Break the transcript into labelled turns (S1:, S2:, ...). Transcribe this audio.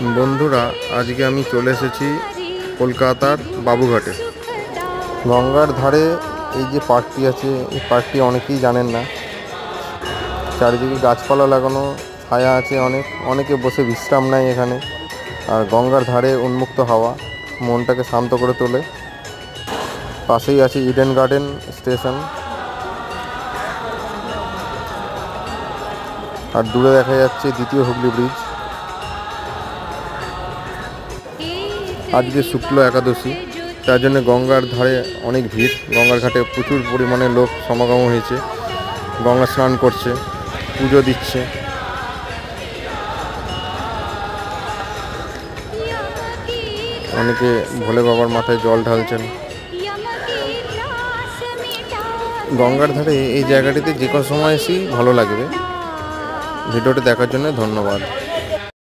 S1: বন্ধুরা, আজকে আমি চলে এসেছি কলকাতার বাবুঘাটে। গঙ্গার ধারে এই যে পার্কটি আছে, এই পার্কটি অনেকেই জানেন না। চারিদিকে গাছপালা লাগানো, ছায়া আছে, অনেকে বসে বিশ্রাম নেয় এখানে। আর গঙ্গার ধারে উন্মুক্ত হাওয়া মনটাকে শান্ত করে তোলে। পাশেই আছে ইডেন গার্ডেন স্টেশন। আর দূরে দেখা যাচ্ছে দ্বিতীয় হুগলি ব্রিজ। আজকে শুক্ল একাদশী, তার জন্য গঙ্গার ধারে অনেক ভিড়। গঙ্গার ঘাটে প্রচুর পরিমাণে লোক সমাগম হয়েছে, গঙ্গা স্নান করছে, পুজো দিচ্ছে। অনেকে ভোলে বাবার মাথায় জল ঢালছেন। গঙ্গার ধারে এই জায়গাটিতে যে কোনো সময় এসেই ভালো লাগবে। ভিডিওটি দেখার জন্য ধন্যবাদ।